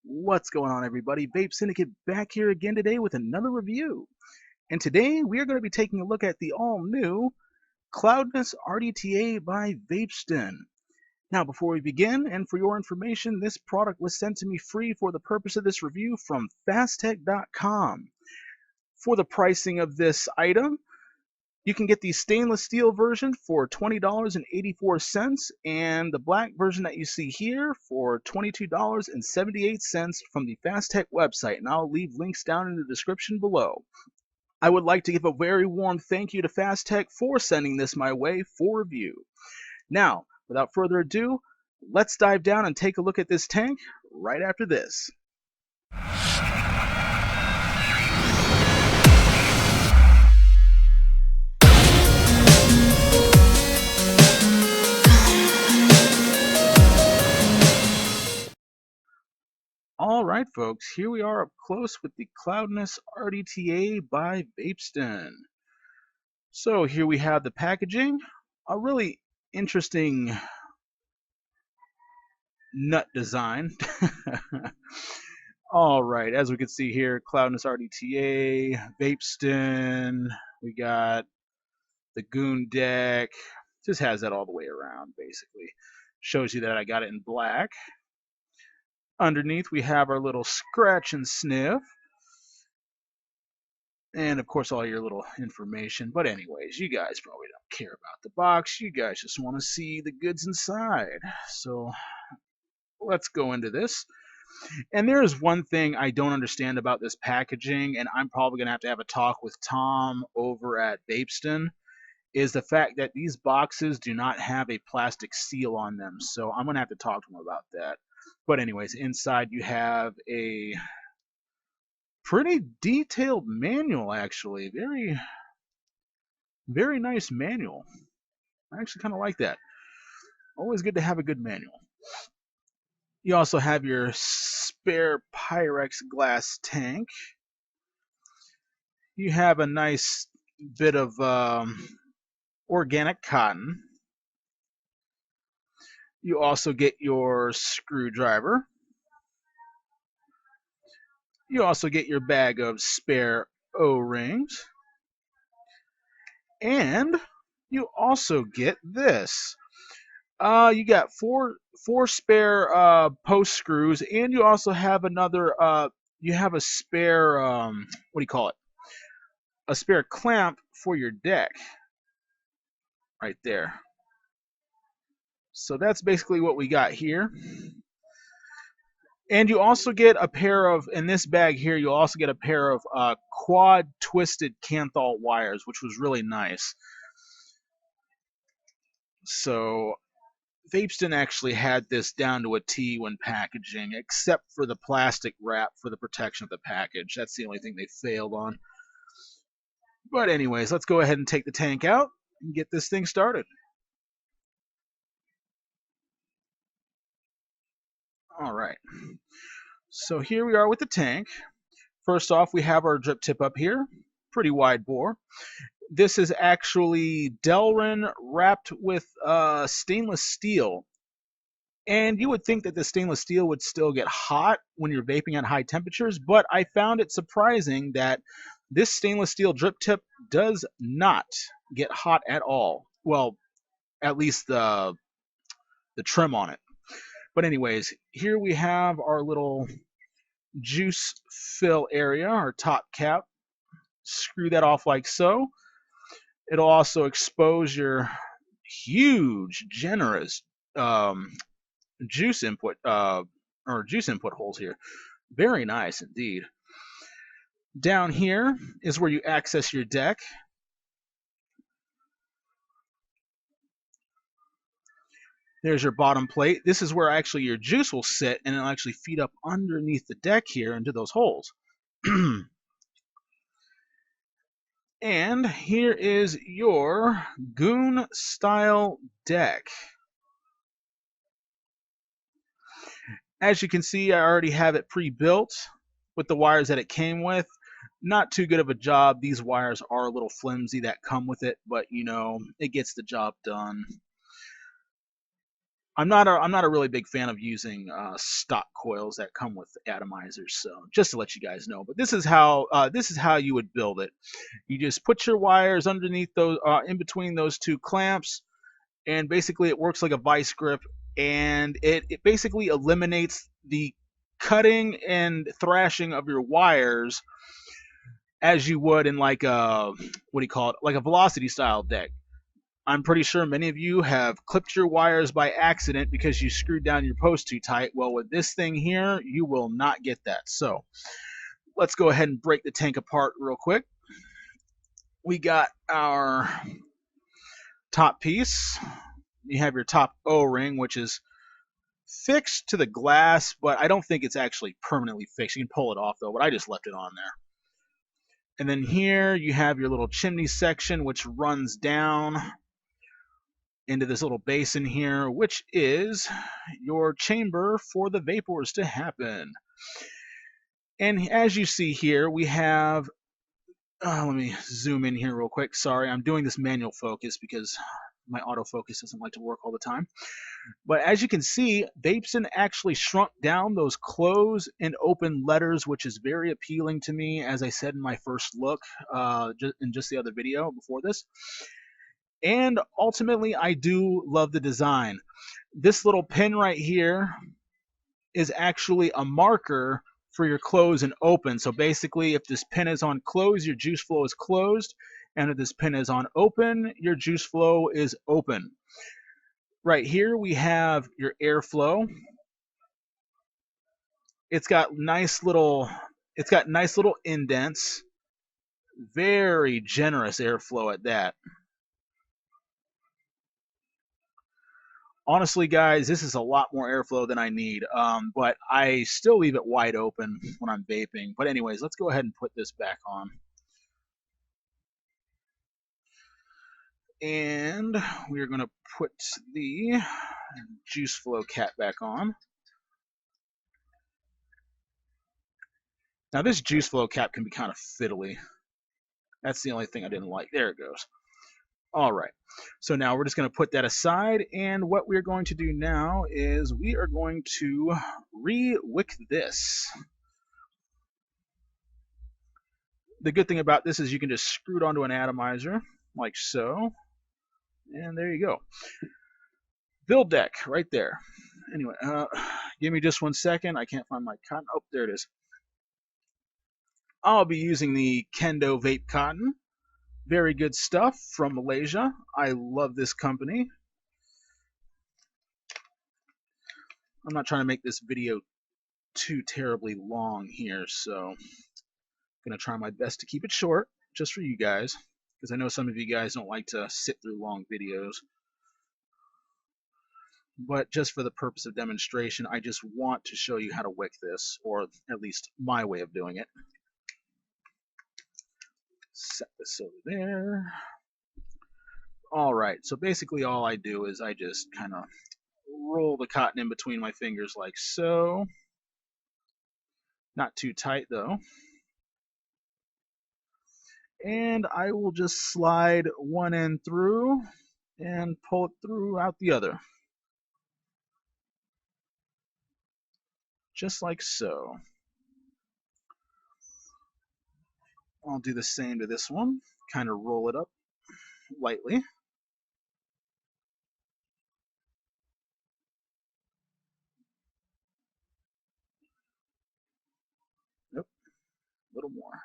What's going on, everybody? Vape Syndicate back here again today with another review. And today we are going to be taking a look at the all-new Cloudnus RDTA by Vapeston. Now, before we begin, and for your information, this product was sent to me free for the purpose of this review from fasttech.com. For the pricing of this item, you can get the stainless steel version for $20.84 and the black version that you see here for $22.78 from the FastTech website, and I'll leave links down in the description below. I would like to give a very warm thank you to FastTech for sending this my way for review. Now, without further ado, let's dive down and take a look at this tank right after this. Alright folks, here we are up close with the Cloudnus RDTA by Vapeston. So here we have the packaging, a really interesting nut design. Alright, as we can see here, Cloudnus RDTA, Vapeston, we got the Goon deck, just has that all the way around basically. Shows you that I got it in black. Underneath we have our little scratch and sniff. And of course all your little information. But anyways, you guys probably don't care about the box. You guys just want to see the goods inside. So let's go into this. And there is one thing I don't understand about this packaging, and I'm probably going to have a talk with Tom over at Vapeston, is the fact that these boxes do not have a plastic seal on them. So I'm going to have to talk to him about that. But anyways, inside you have a pretty detailed manual, actually. Very nice manual. I actually kind of like that. Always good to have a good manual. You also have your spare Pyrex glass tank. You have a nice bit of organic cotton. You also get your screwdriver. You also get your bag of spare O-rings. And you also get this. You got four spare post screws, and you also have another you have a spare what do you call it? A spare clamp for your deck. Right there. So that's basically what we got here. And you also get a pair of, in this bag here, you'll also get a pair of quad twisted Kanthal wires, which was really nice. So Vapeston actually had this down to a T when packaging, except for the plastic wrap for the protection of the package. That's the only thing they failed on. But anyways, let's go ahead and take the tank out and get this thing started. Alright, so here we are with the tank. First off, we have our drip tip up here, pretty wide bore. This is actually Delrin wrapped with stainless steel. And you would think that the stainless steel would still get hot when you're vaping at high temperatures, but I found it surprising that this stainless steel drip tip does not get hot at all. Well, at least the trim on it. But anyways, here we have our little juice fill area, our top cap. Screw that off like so. It'll also expose your huge, generous juice input holes here. Very nice indeed. Down here is where you access your deck. There's your bottom plate. This is where actually your juice will sit, and it'll actually feed up underneath the deck here into those holes. And here is your Goon style deck. As you can see, I already have it pre-built with the wires that it came with. Not too good of a job. These wires are a little flimsy that come with it, but you know, it gets the job done. I'm not a really big fan of using stock coils that come with atomizers. So just to let you guys know, but this is how you would build it. You just put your wires underneath those, in between those two clamps, and basically it works like a vice grip, and it basically eliminates the cutting and thrashing of your wires as you would in like a, what do you call it, like a velocity style deck. I'm pretty sure many of you have clipped your wires by accident because you screwed down your post too tight. Well, with this thing here, you will not get that. So let's go ahead and break the tank apart real quick. We got our top piece. You have your top O-ring, which is fixed to the glass, but I don't think it's actually permanently fixed. You can pull it off though, but I just left it on there. And then here you have your little chimney section, which runs down into this little basin here, which is your chamber for the vapors to happen. And as you see here, we have, let me zoom in here real quick. Sorry, I'm doing this manual focus because my autofocus doesn't like to work all the time. But as you can see, Vapeston actually shrunk down those close and open letters, which is very appealing to me, as I said in my first look, in just the other video before this. And ultimately, I do love the design. This little pin right here is actually a marker for your close and open. So basically, if this pin is on close, your juice flow is closed. And if this pin is on open, your juice flow is open. Right here, we have your airflow. It's got nice little indents. Very generous airflow at that. Honestly, guys, this is a lot more airflow than I need, but I still leave it wide open when I'm vaping. But anyways, let's go ahead and put this back on. And we're going to put the juice flow cap back on. Now, this juice flow cap can be kind of fiddly. That's the only thing I didn't like. There it goes. All right, so now we're just going to put that aside, and what we're going to do now is we are going to re-wick this. The good thing about this is you can just screw it onto an atomizer, like so, and there you go. Build deck right there. Anyway, give me just 1 second. I can't find my cotton. Oh, there it is. I'll be using the Kendo Vape Cotton. Very good stuff from Malaysia. I love this company. I'm not trying to make this video too terribly long here, so I'm going to try my best to keep it short, just for you guys, because I know some of you guys don't like to sit through long videos. But just for the purpose of demonstration, I just want to show you how to wick this, or at least my way of doing it. Set this over there. All right, so basically all I do is I just kind of roll the cotton in between my fingers like so. Not too tight though. And I will just slide one end through and pull it through out the other. Just like so. I'll do the same to this one. Kind of roll it up lightly. Nope, a little more.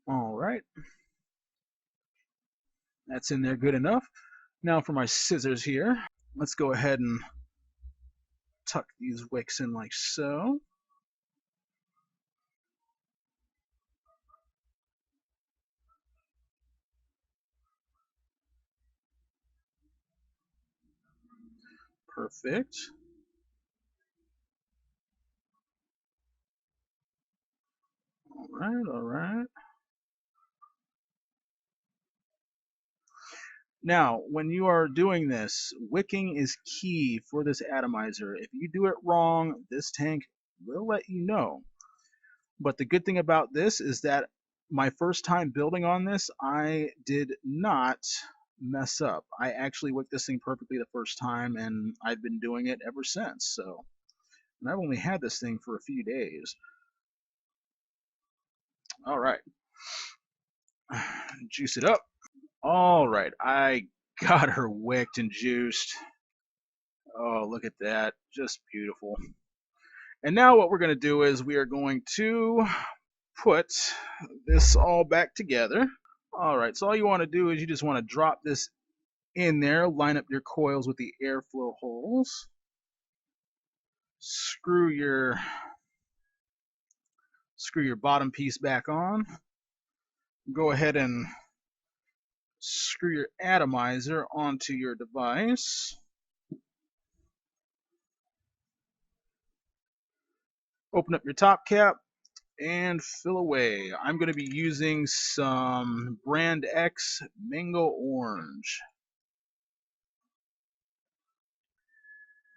All right. That's in there good enough. Now for my scissors here, let's go ahead and tuck these wicks in like so. Perfect. All right, all right. Now, when you are doing this, wicking is key for this atomizer. If you do it wrong, this tank will let you know. But the good thing about this is that my first time building on this, I did not mess up. I actually wicked this thing perfectly the first time, and I've been doing it ever since. So, and I've only had this thing for a few days. All right, juice it up. All right, I got her wicked and juiced. Oh, look at that, just beautiful. And now what we're going to do is we are going to put this all back together. All right, so all you want to do is you just want to drop this in there, line up your coils with the airflow holes, screw your bottom piece back on, go ahead and screw your atomizer onto your device, open up your top cap, and fill away. I'm going to be using some Brand X Mango Orange.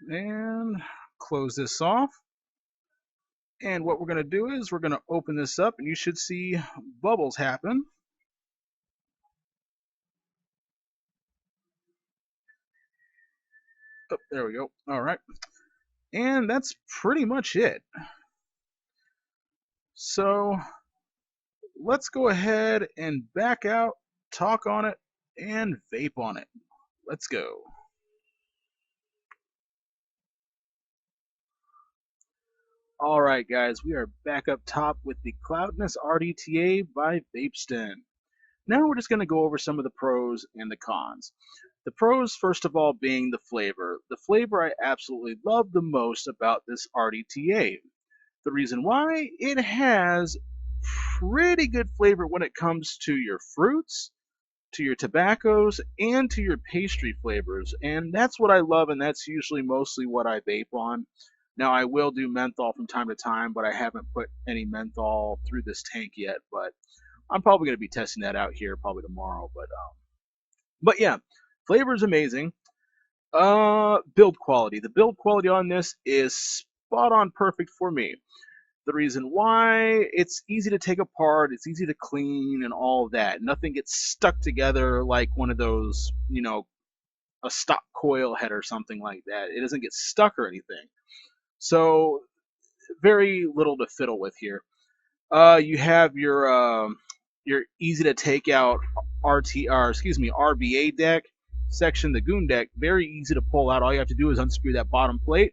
And close this off. And what we're going to do is we're going to open this up, and you should see bubbles happen. Oh, there we go. All right. And that's pretty much it. So let's go ahead and back out, talk on it, and vape on it. Let's go. All right, guys, we are back up top with the Cloudnus RDTA by Vapeston. Now we're just going to go over some of the pros and the cons. The pros, first of all, being the flavor. The flavor I absolutely love the most about this RDTA. The reason why, it has pretty good flavor when it comes to your fruits, to your tobaccos, and to your pastry flavors. And that's what I love, and that's usually mostly what I vape on. Now, I will do menthol from time to time, but I haven't put any menthol through this tank yet. But I'm probably going to be testing that out here probably tomorrow. But yeah, flavor is amazing. Build quality. The build quality on this is spot on perfect for me. The reason why, it's easy to take apart, it's easy to clean, and all of that. Nothing gets stuck together like one of those, a stop coil head or something like that. It doesn't get stuck or anything. So very little to fiddle with here. You have your easy to take out RBA deck section, the goon deck. Very easy to pull out. All you have to do is unscrew that bottom plate.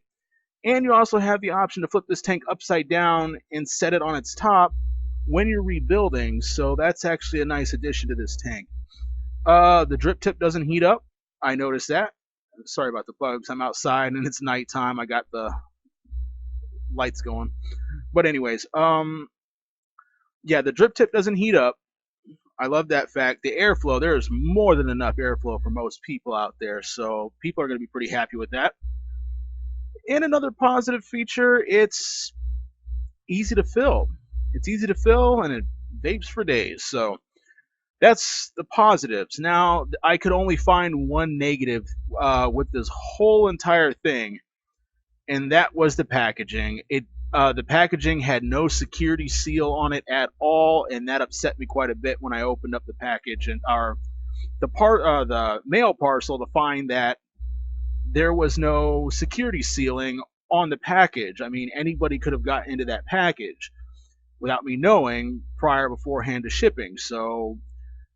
And you also have the option to flip this tank upside down and set it on its top when you're rebuilding. So that's actually a nice addition to this tank. The drip tip doesn't heat up. I noticed that. Sorry about the bugs. I'm outside and it's nighttime. I got the lights going. But anyways, yeah, the drip tip doesn't heat up. I love that fact. The airflow, there's more than enough airflow for most people out there. So people are going to be pretty happy with that. And another positive feature, it's easy to fill. It's easy to fill, and it vapes for days. So that's the positives. Now, I could only find one negative with this whole entire thing, and that was the packaging. The packaging had no security seal on it at all, and that upset me quite a bit when I opened up the package and the mail parcel to find that there was no security sealing on the package. I mean, anybody could have gotten into that package without me knowing beforehand to shipping. So,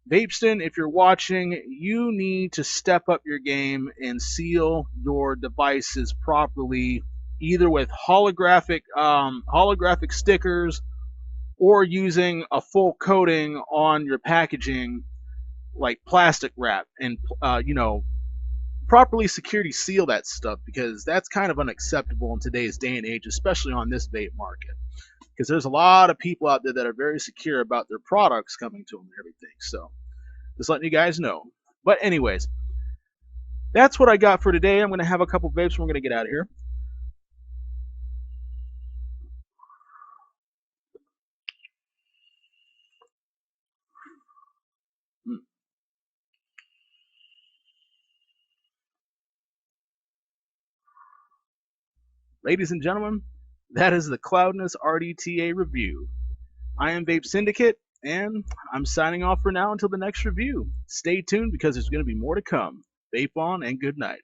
Vapeston, if you're watching, you need to step up your game and seal your devices properly, either with holographic stickers or using a full coating on your packaging, like plastic wrap, and properly security seal that stuff, because that's kind of unacceptable in today's day and age, especially on this vape market, because there's a lot of people out there that are very secure about their products coming to them and everything. So just letting you guys know. But anyways, that's what I got for today. I'm going to have a couple vapes and we're going to get out of here. Ladies and gentlemen, that is the Cloudnus RDTA review. I am Vape Syndicate, And I'm signing off for now until the next review. Stay tuned because there's going to be more to come. Vape on and good night.